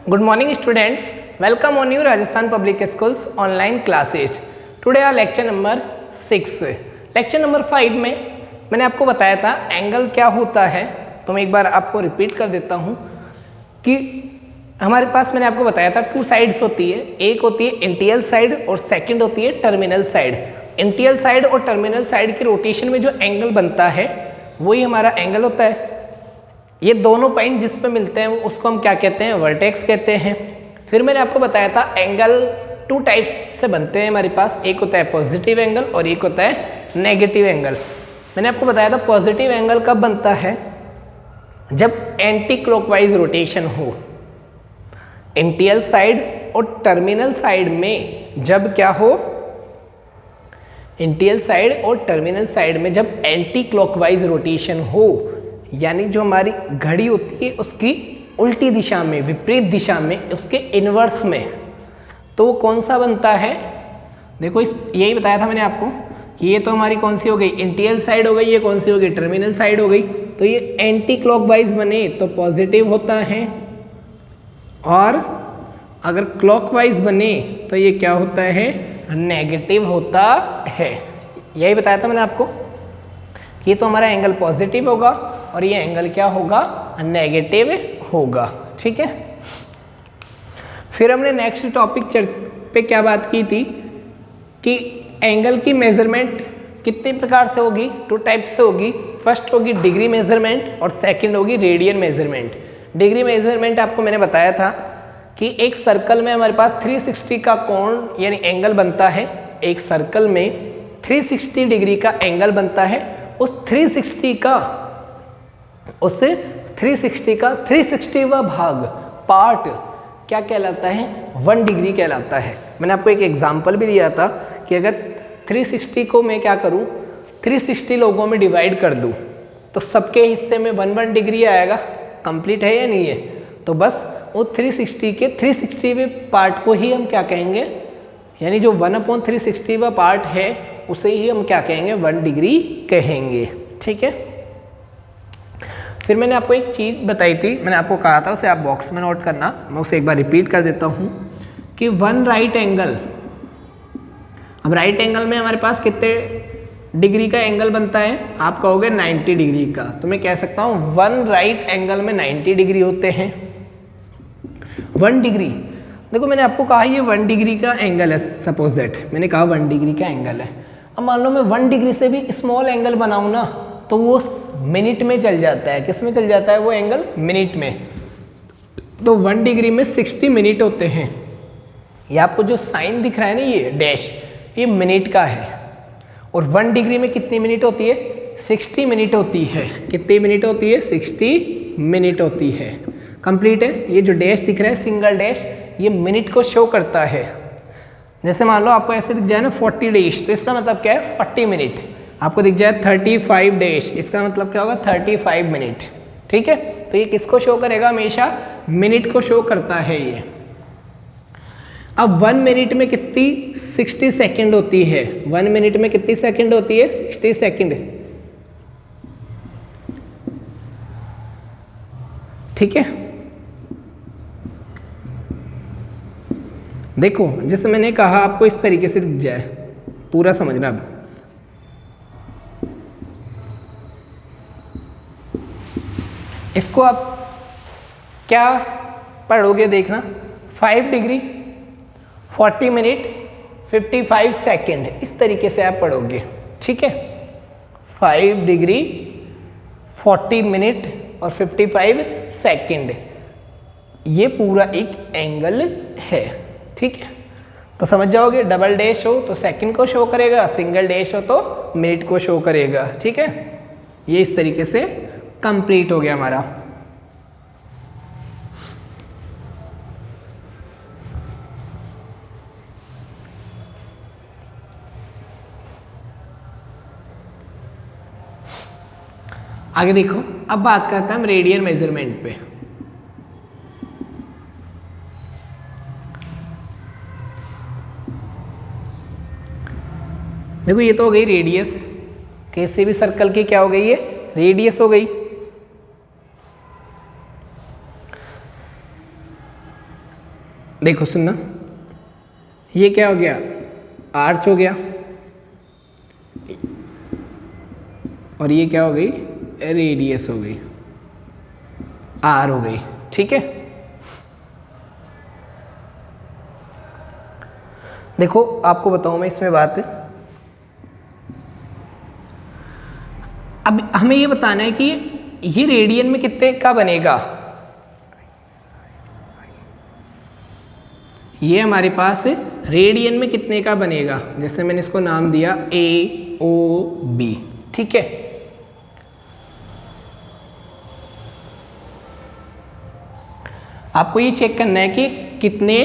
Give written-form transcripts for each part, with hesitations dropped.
Good morning students, welcome on your Rajasthan Public Schools online classes. Today our lecture number 6. Lecture number 5 में मैंने आपको बताया था angle क्या होता है, तो मैं एक बार आपको रिपीट कर देता हूँ कि हमारे पास मैंने आपको बताया था 2 साइड्स होती है, एक होती है इंटीरियर साइड और सेकंड होती है टर्मिनल साइड। इंटीरियर साइड और टर्मिनल साइड की रोटेशन में जो एंगल बनता है वही हमारा एंगल होता है। ये दोनों पॉइंट जिस पे मिलते हैं उसको हम क्या कहते हैं, वर्टेक्स कहते हैं। फिर मैंने आपको बताया था एंगल 2 टाइप्स से बनते हैं हमारे पास, एक होता है पॉजिटिव एंगल और एक होता है नेगेटिव एंगल। मैंने आपको बताया था पॉजिटिव एंगल कब बनता है, जब एंटी क्लॉकवाइज रोटेशन हो। इंटीरियर साइड और टर्मिनल साइड में जब क्या हो, इंटीरियर साइड और टर्मिनल साइड में जब एंटी क्लॉकवाइज रोटेशन हो, यानी जो हमारी घड़ी होती है उसकी उल्टी दिशा में, विपरीत दिशा में, उसके इन्वर्स में, तो वो कौन सा बनता है। देखो यही बताया था मैंने आपको कि ये तो हमारी कौन सी हो गई, इंटीरियर साइड हो गई, ये कौन सी हो गई, टर्मिनल साइड हो गई। तो ये एंटी क्लॉकवाइज बने तो पॉजिटिव होता है, और अगर क्लॉकवाइज बने तो ये क्या होता है, नेगेटिव होता है। यही बताया था मैंने आपको कि ये तो हमारा एंगल पॉजिटिव होगा और ये एंगल क्या होगा, नेगेटिव होगा। ठीक है, फिर हमने नेक्स्ट टॉपिक पे क्या बात की थी कि एंगल की मेजरमेंट कितने प्रकार से होगी, 2 टाइप से होगी। फर्स्ट होगी डिग्री मेजरमेंट और सेकंड होगी रेडियन मेजरमेंट। डिग्री मेजरमेंट आपको मैंने बताया था कि एक सर्कल में हमारे पास 360 का कोण यानी एंगल बनता है। एक सर्कल में 360 डिग्री का एंगल बनता है। उस 360 का 360वां भाग पार्ट क्या कहलाता है, 1 डिग्री कहलाता है। मैंने आपको एक एग्जांपल भी दिया था कि अगर 360 को मैं क्या करूं, 360 लोगों में डिवाइड कर दूं तो सबके हिस्से में 1 डिग्री आएगा। कंप्लीट है या नहीं है, तो बस वो 360 के 360वें पार्ट को ही हम क्या कहेंगे, यानी जो 1/360वां पार्ट है उसे ही हम क्या कहेंगे, 1 डिग्री कहेंगे। ठीक है, फिर मैंने आपको एक चीज़ बताई थी, मैंने आपको कहा था उसे आप बॉक्स में नोट करना, मैं उसे एक बार रिपीट कर देता हूँ कि 1 राइट एंगल, अब राइट एंगल में हमारे पास कितने डिग्री का एंगल बनता है, आप कहोगे 90 डिग्री का, तो मैं कह सकता हूँ 1 राइट एंगल में 90 डिग्री होते हैं। 1 डिग्री, देखो मैंने आपको कहा ये 1 डिग्री का एंगल है, सपोज दैट मैंने कहा 1 डिग्री का एंगल है। अब मान लो मैं 1 डिग्री से भी स्मॉल एंगल बनाऊँ ना, तो वो मिनट में चल जाता है। किस में चल जाता है वो एंगल, मिनट में। तो 1 डिग्री में 60 मिनट होते हैं। ये आपको जो साइन दिख रहा है ना, ये डैश, ये मिनट का है। और 1 डिग्री में कितनी मिनट होती है, 60 मिनट होती है। कितनी मिनट होती है, 60 मिनट होती है। कंप्लीट है। ये जो डैश दिख रहा है, सिंगल डैश, ये मिनट को शो करता है। जैसे मान लो आपको ऐसे दिख जाए ना 40 डैश, तो इसका मतलब क्या है, 40 मिनट। आपको दिख जाए 35 डैश, इसका मतलब क्या होगा, 35 मिनट। ठीक है, तो ये किसको शो करेगा, हमेशा मिनट को शो करता है ये। अब 1 मिनट में कितनी, 60 सेकंड होती है। 1 मिनट में कितनी सेकंड होती है, 60 सेकंड। ठीक है, देखो जैसे मैंने कहा आपको इस तरीके से दिख जाए, पूरा समझना। अब इसको आप क्या पढ़ोगे, देखना, 5 डिग्री 40 मिनट 55 सेकंड, इस तरीके से आप पढ़ोगे। ठीक है, 5 डिग्री 40 मिनट और 55 सेकंड, ये पूरा एक एंगल है। ठीक है, तो समझ जाओगे। डबल डैश हो तो सेकंड को शो करेगा, सिंगल डैश हो तो मिनट को शो करेगा। ठीक है, ये इस तरीके से कंप्लीट हो गया हमारा। आगे देखो, अब बात करते हैं हम रेडियन मेजरमेंट पे। देखो ये तो हो गई रेडियस, किसी भी सर्कल की क्या हो गई, ये रेडियस हो गई। देखो सुनना, ये क्या हो गया, आर्च हो गया, और ये क्या हो गई, रेडियस हो गई, आर हो गई। ठीक है, देखो आपको बताऊं मैं इसमें बात, अब हमें ये बताना है कि ये रेडियन में कितने का बनेगा। ये हमारे पास रेडियन में कितने का बनेगा, जैसे मैंने इसको नाम दिया AOB। ठीक है, आपको ये चेक करना है कि कितने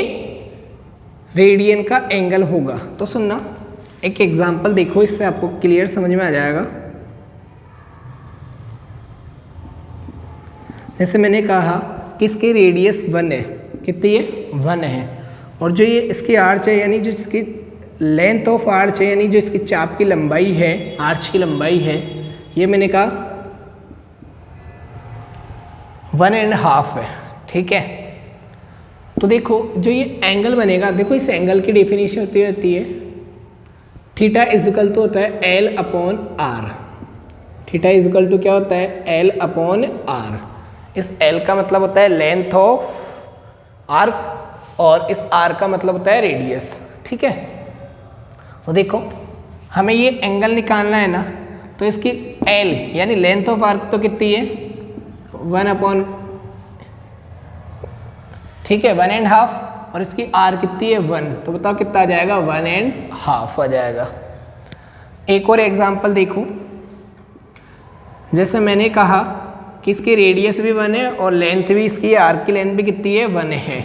रेडियन का एंगल होगा। तो सुनना, एक एग्जांपल देखो, इससे आपको क्लियर समझ में आ जाएगा। जैसे मैंने कहा कि इसकी रेडियस 1 है, कितनी है, 1 है, और जो ये इसकी आर्च है, यानी जो इसकी लेंथ ऑफ आर्च है, यानी जो इसकी चाप की लंबाई है, आर्च की लंबाई है, ये मैंने कहा 1.5 है। ठीक है, तो देखो जो ये एंगल बनेगा, देखो इस एंगल की डेफिनेशन होती रहती है थीटा इजिकल तो होता है L/R। थीटा इजिकल टू क्या होता है, L/R। इस L का मतलब होता है लेंथ ऑफ आर्क, और इस R का मतलब होता है रेडियस। ठीक है, तो देखो हमें ये एंगल निकालना है ना, तो इसकी L यानी लेंथ ऑफ आर्क तो कितनी है, 1/, ठीक है, 1.5, और इसकी R कितनी है, 1, तो बताओ कितना आ जाएगा, 1.5 आ जाएगा। एक और एग्जांपल देखो, जैसे मैंने कहा कि इसकी रेडियस भी 1 है और लेंथ भी, इसकी आर्क की लेंथ भी कितनी है, 1 है,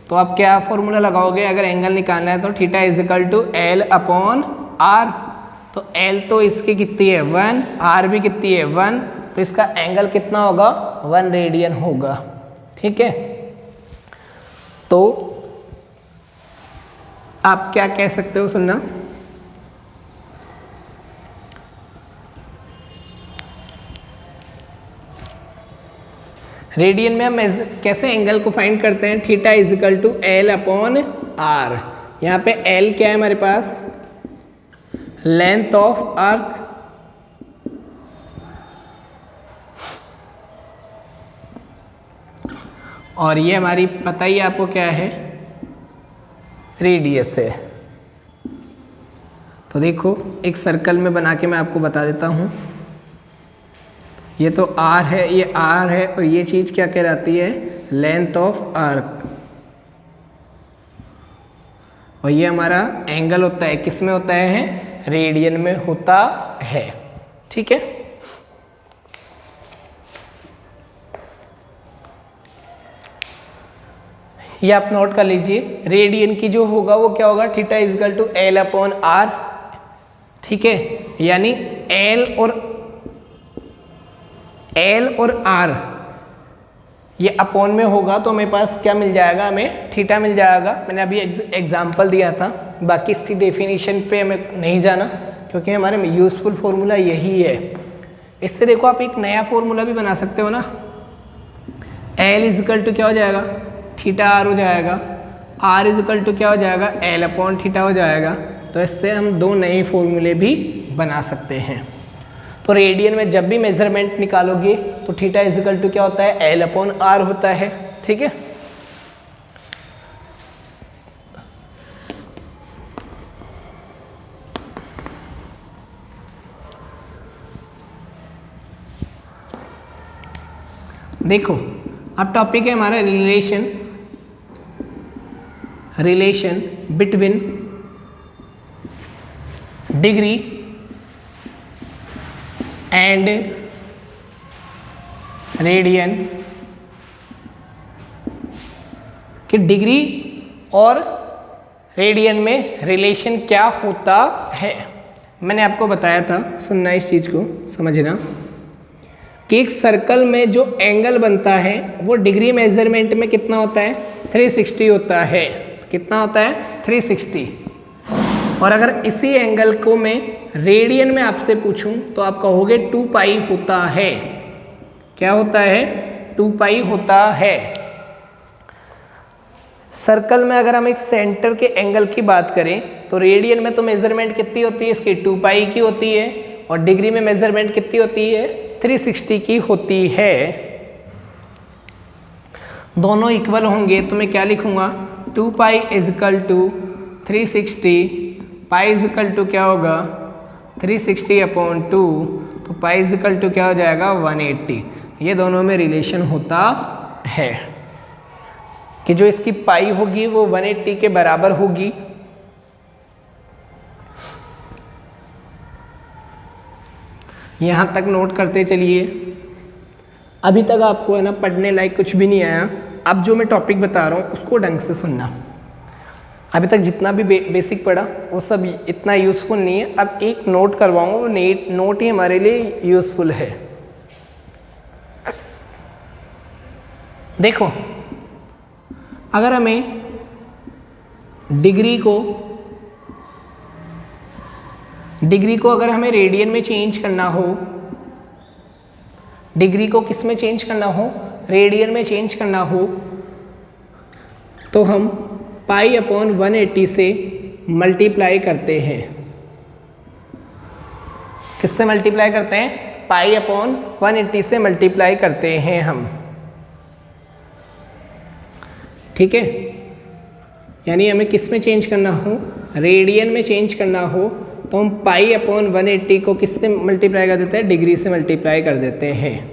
तो आप क्या फॉर्मूला लगाओगे अगर एंगल निकालना है, तो थीटा इजिकल टू L/R। तो L तो इसकी कितनी है, 1, R भी कितनी है, 1, तो इसका एंगल कितना होगा, 1 रेडियन होगा। ठीक है, तो आप क्या कह सकते हो, सुनना, रेडियन में हम कैसे एंगल को फाइंड करते हैं, थीटा इजिकल टू L/R। यहाँ पे L क्या है हमारे पास, लेंथ ऑफ आर्क, और ये हमारी पता ही आपको क्या है, रेडियस है। तो देखो एक सर्कल में बना के मैं आपको बता देता हूँ, ये तो R है, ये R है, और ये चीज़ क्या कहलाती है, लेंथ ऑफ आर्क, और ये हमारा एंगल होता है, किस में होता है, रेडियन में होता है। ठीक है, ये आप नोट कर लीजिए, रेडियन की जो होगा वो क्या होगा, थीटा इजिकल टू L/R। ठीक है, यानी L और R ये अपॉन में होगा, तो मेरे पास क्या मिल जाएगा, हमें थीटा मिल जाएगा। मैंने अभी एग्जांपल दिया था, बाकी इसकी डेफिनेशन पे हमें नहीं जाना, क्योंकि हमारे में यूजफुल फॉर्मूला यही है। इससे देखो आप एक नया फॉर्मूला भी बना सकते हो ना, L इजिकल टू क्या हो जाएगा, थीटा R हो जाएगा, R इजिकल टू क्या हो जाएगा, L/θ हो जाएगा। तो इससे हम दो नए फॉर्मूले भी बना सकते हैं। तो रेडियन में जब भी मेजरमेंट निकालोगे तो थीटा इजिकल टू क्या होता है, L/R होता है। ठीक है, देखो अब टॉपिक है हमारा relation between degree and radian, कि डिग्री और रेडियन में रिलेशन क्या होता है। मैंने आपको बताया था, सुनना इस चीज़ को समझना, कि एक सर्कल में जो एंगल बनता है वो डिग्री मेजरमेंट में कितना होता है, 360 होता है। कितना होता है, 360। और अगर इसी एंगल को मैं रेडियन में आपसे पूछूं तो आप कहोगे 2 पाई होता है। क्या होता है, 2 पाई होता है। सर्कल में अगर हम एक सेंटर के एंगल की बात करें तो रेडियन में तो मेजरमेंट कितनी होती है इसकी 2 पाई की होती है, और डिग्री में मेजरमेंट कितनी होती है 360 की होती है। दोनों इक्वल होंगे तो मैं क्या लिखूंगा 2 pi is equal to 360, pi is equal to क्या होगा 360/2, तो पाई इजकल टू क्या हो जाएगा 180। ये दोनों में रिलेशन होता है कि जो इसकी पाई होगी वो 180 के बराबर होगी। यहां तक नोट करते चलिए। अभी तक आपको है ना पढ़ने लायक कुछ भी नहीं आया। अब जो मैं टॉपिक बता रहा हूं उसको ढंग से सुनना। अभी तक जितना भी बेसिक पढ़ा वो सब इतना यूज़फुल नहीं है। अब एक नोट करवाऊंगा, वो नोट ही हमारे लिए यूज़फुल है। देखो, अगर हमें डिग्री को अगर हमें रेडियन में चेंज करना हो, डिग्री को किस में चेंज करना हो रेडियन में चेंज करना हो, तो हम पाई/180 से मल्टीप्लाई करते हैं। किससे मल्टीप्लाई करते हैं पाई/180 से मल्टीप्लाई करते हैं हम, ठीक है। यानी हमें किस में चेंज करना हो रेडियन में चेंज करना हो तो हम पाई/180 को किससे मल्टीप्लाई कर देते हैं डिग्री से मल्टीप्लाई कर देते हैं।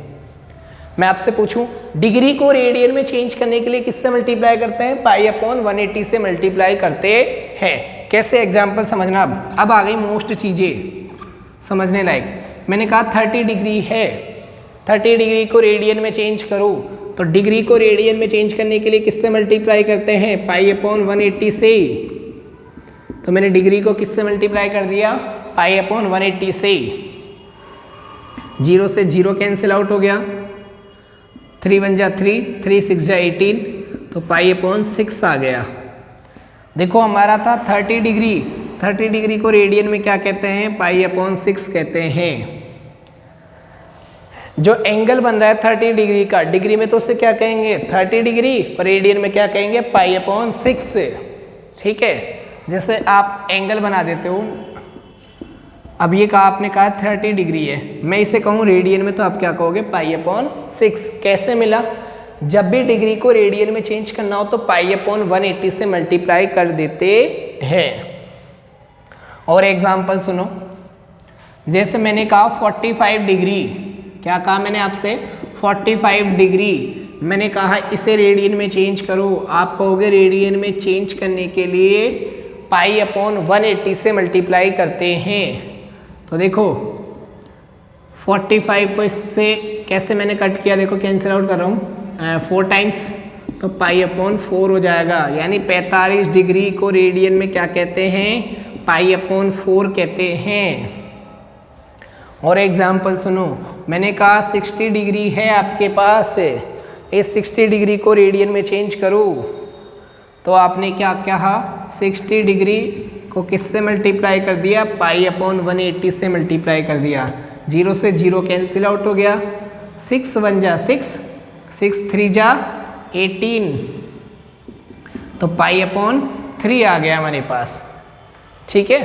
मैं आपसे पूछूं डिग्री को रेडियन में चेंज करने के लिए किससे मल्टीप्लाई करते हैं पाई/180 से मल्टीप्लाई करते हैं। कैसे एग्जाम्पल समझना। अब आ गई मोस्ट चीज़ें समझने लायक। मैंने कहा 30 डिग्री है, 30 डिग्री को रेडियन में चेंज करो तो डिग्री को रेडियन में चेंज करने के लिए किससे मल्टीप्लाई करते हैं पाई/180 से। तो मैंने डिग्री को किससे मल्टीप्लाई कर दिया पाई/180 से। 0 से 0 कैंसिल आउट हो गया, 3 1 जा 3, 3 6 जा 18, तो पाई/6 आ गया। देखो हमारा था 30 डिग्री, 30 डिग्री को रेडियन में क्या कहते हैं पाई/6 कहते हैं। जो एंगल बन रहा है 30 डिग्री का, डिग्री में तो उसे क्या कहेंगे 30 डिग्री, और रेडियन में क्या कहेंगे पाई/6, ठीक है। जैसे आप एंगल बना देते हो, अब ये कहा आपने कहा 30 डिग्री है, मैं इसे कहूँ रेडियन में तो आप क्या कहोगे पाई/6। कैसे मिला, जब भी डिग्री को रेडियन में चेंज करना हो तो पाई/180 से मल्टीप्लाई कर देते हैं। और एग्जांपल सुनो, जैसे मैंने कहा 45 डिग्री, क्या कहा मैंने आपसे 45 डिग्री, मैंने कहा इसे रेडियन में चेंज करो, आप कहोगे रेडियन में चेंज करने के लिए पाई/180 से मल्टीप्लाई करते हैं। तो देखो 45 को इससे कैसे मैंने कट किया, देखो कैंसिल आउट कर रहा हूँ 4 टाइम्स, तो पाई/4 हो जाएगा। यानी 45 डिग्री को रेडियन में क्या कहते हैं पाई/4 कहते हैं। और एग्जाम्पल सुनो, मैंने कहा 60 डिग्री है आपके पास, इस 60 डिग्री को रेडियन में चेंज करो, तो आपने क्या कहा 60 डिग्री को किससे मल्टीप्लाई कर दिया पाई/180 से मल्टीप्लाई कर दिया। 0 से 0 कैंसिल आउट हो गया, 6 1 जा 6, 6 3 जा 18, तो पाई/3 आ गया हमारे पास, ठीक है।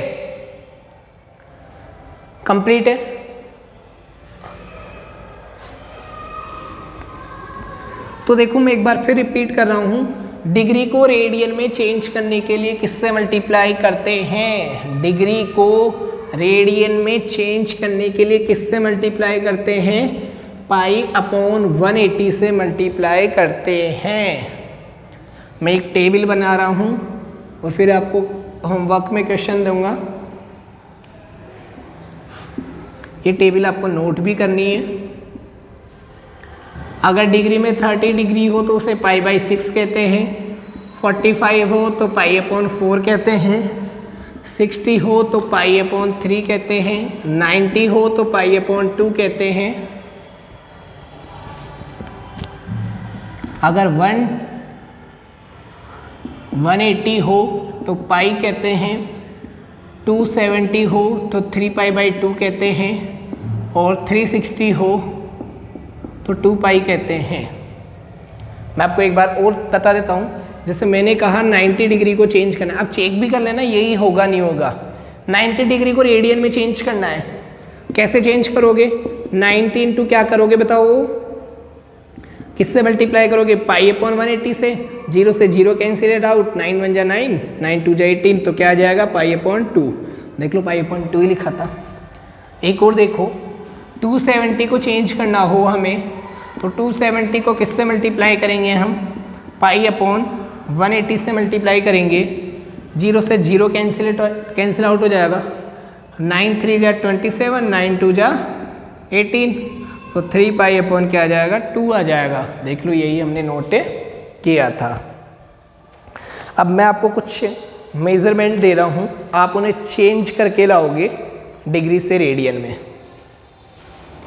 कंप्लीट है। तो देखो मैं एक बार फिर रिपीट कर रहा हूं, डिग्री को रेडियन में चेंज करने के लिए किससे मल्टीप्लाई करते हैं, डिग्री को रेडियन में चेंज करने के लिए किससे मल्टीप्लाई करते हैं पाई/180 से मल्टीप्लाई करते हैं। मैं एक टेबल बना रहा हूं और फिर आपको होमवर्क में क्वेश्चन दूंगा, ये टेबल आपको नोट भी करनी है। अगर डिग्री में 30 डिग्री हो तो उसे पाई/6 कहते हैं, 45 हो तो पाई/4 कहते हैं, 60 हो तो पाई/3 कहते हैं, 90 हो तो पाई/2 कहते हैं। अगर 180 हो तो पाई कहते हैं, 270 हो तो 3π/2 कहते हैं, और 360 हो तो 2 पाई कहते हैं। मैं आपको एक बार और बता देता हूँ, जैसे मैंने कहा 90 डिग्री को चेंज करना है, अब चेक भी कर लेना यही होगा नहीं होगा। 90 डिग्री को रेडियन में चेंज करना है, कैसे चेंज करोगे? 90 इंटू क्या करोगे बताओ, किससे मल्टीप्लाई करोगे? पाई अपॉन 180 से, 0 से 0 कैंसिल आउट, 9 1 जा 9, 9 2 जा 18, तो क्या आ जाएगा? Pi upon 2। देख लो पाई अपॉन 2 ही लिखा था। एक और देखो, 270 को चेंज करना हो हमें तो 270 को किससे मल्टीप्लाई करेंगे हम? पाई अपॉन 180 से मल्टीप्लाई करेंगे, 0 से 0 कैंसिल आउट हो जाएगा, 9 3 जा 27, 9 2 जा 18, तो 3 पाई अपॉन क्या आ जाएगा? 2 आ जाएगा। देख लो यही हमने नोट किया था। अब मैं आपको कुछ मेजरमेंट दे रहा हूँ, आप उन्हें चेंज करके लाओगे डिग्री से रेडियन में।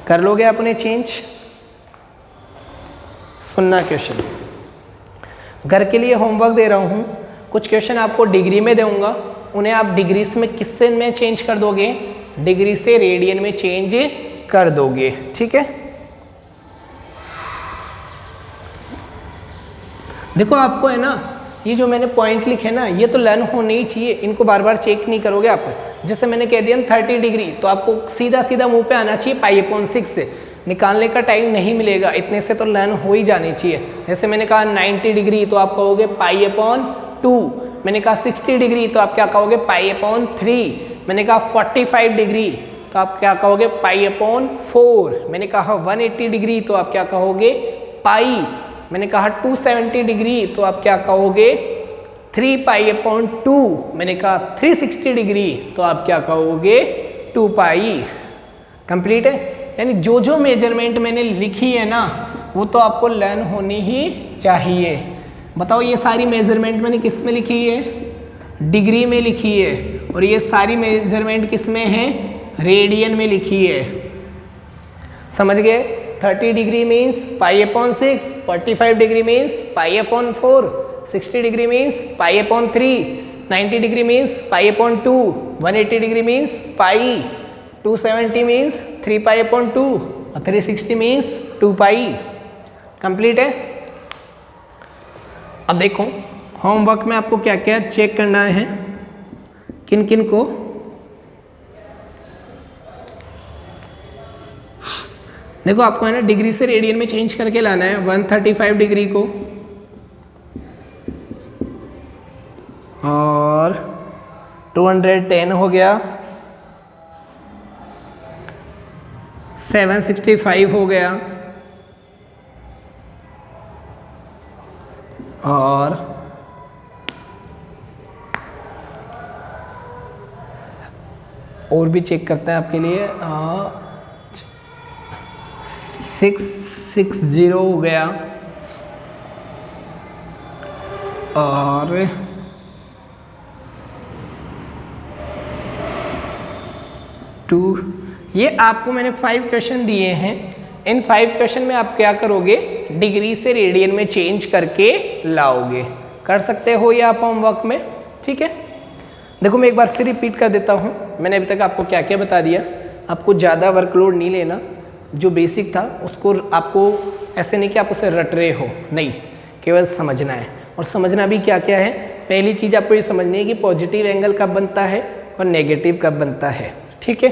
कर लोगे आप उन्हें चेंज? सुनना क्वेश्चन, घर के लिए होमवर्क दे रहा हूँ, कुछ क्वेश्चन आपको डिग्री में दूंगा, उन्हें आप डिग्री में किससे में चेंज कर दोगे? डिग्री से रेडियन में चेंज कर दोगे, ठीक है। देखो आपको है ना, ये जो मैंने पॉइंट लिखे ना, ये तो लर्न होने ही चाहिए, इनको बार बार चेक नहीं करोगे आप। जैसे मैंने कह दिया 30 डिग्री, तो आपको सीधा सीधा मुंह पे आना चाहिए पाई अपॉन 6 से, निकालने का टाइम नहीं मिलेगा, इतने से तो लर्न हो ही जानी चाहिए। जैसे मैंने कहा 90 डिग्री तो आप कहोगे पाई अपॉन 2, मैंने कहा 60 डिग्री तो आप क्या कहोगे? पाई अपॉन 3, मैंने कहा 45 डिग्री तो आप क्या कहोगे? पाई अपॉन 4, मैंने कहा 180 डिग्री तो आप क्या कहोगे? पाई, मैंने कहा 270 डिग्री तो आप क्या कहोगे? 3 पाई अपॉन 2, मैंने कहा 360 डिग्री तो आप क्या कहोगे? 2 पाई। कंप्लीट है। यानी जो जो मेजरमेंट मैंने लिखी है ना, वो तो आपको लर्न होनी ही चाहिए। बताओ ये सारी मेजरमेंट मैंने किस में लिखी है? डिग्री में लिखी है। और ये सारी मेजरमेंट किस में है? रेडियन में लिखी है। समझ गए? 30 degree means pi upon 6, 45 degree means pi upon 4, 60 degree means pi upon 3, 90 degree means pi upon 2, 180 degree means पाई, 270 मीन्स 3 पाई अपॉन 2 और 360 मीन्स 2 पाई। कंप्लीट है। अब देखो होमवर्क में आपको क्या क्या चेक करना है, किन किन को। देखो आपको है ना डिग्री से रेडियन में चेंज करके लाना है। 135 डिग्री को और 210 हो गया, 765 हो गया और भी चेक करते हैं आपके लिए। 660 हो गया और 2। ये आपको मैंने 5 क्वेश्चन दिए हैं। इन 5 क्वेश्चन में आप क्या करोगे? डिग्री से रेडियन में चेंज करके लाओगे। कर सकते हो ये आप होमवर्क में, ठीक है। देखो मैं एक बार से रिपीट कर देता हूँ, मैंने अभी तक आपको क्या क्या बता दिया। आपको ज़्यादा वर्कलोड नहीं लेना, जो बेसिक था उसको आपको ऐसे नहीं कि आप उसे रट रहे हो, नहीं, केवल समझना है। और समझना भी क्या क्या है, पहली चीज़ आपको ये समझनी है कि पॉजिटिव एंगल कब बनता है और नेगेटिव कब बनता है, ठीक है।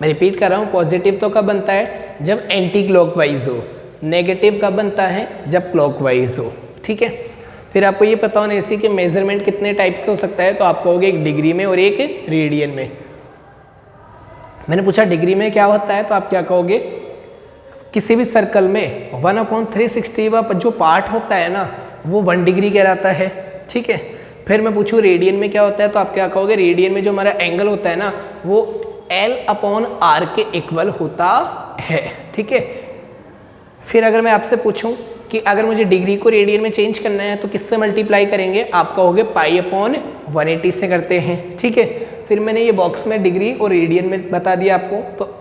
मैं रिपीट कर रहा हूँ, पॉजिटिव तो कब बनता है? जब एंटी क्लॉकवाइज हो। नेगेटिव कब बनता है? जब क्लॉकवाइज हो, ठीक है। फिर आपको ये पता होना चाहिए कि मेजरमेंट कितने टाइप से हो सकता है, तो आप कहोगे एक डिग्री में और एक रेडियन में। मैंने पूछा डिग्री में क्या होता है, तो आप क्या कहोगे? किसी भी सर्कल में 1/360 जो पार्ट होता है ना, वो 1 डिग्री कहलाता है, ठीक है। फिर मैं पूछूँ रेडियन में क्या होता है, तो आप क्या कहोगे? रेडियन में जो हमारा एंगल होता है ना, वो L/R के इक्वल होता है, ठीक है। फिर अगर मैं आपसे पूछूं कि अगर मुझे डिग्री को रेडियन में चेंज करना है तो किससे मल्टीप्लाई करेंगे? आप कहोगे पाई अपॉन 180 से करते हैं, ठीक है। फिर मैंने ये बॉक्स में डिग्री और रेडियन में बता दिया आपको। तो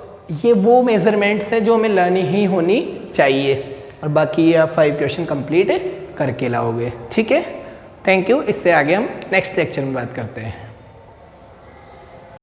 ये वो मेजरमेंट्स हैं जो हमें लर्न ही होनी चाहिए, और बाकी ये आप 5 क्वेश्चन कंप्लीट करके लाओगे, ठीक है। Thank you. इससे आगे हम नेक्स्ट लेक्चर में बात करते हैं।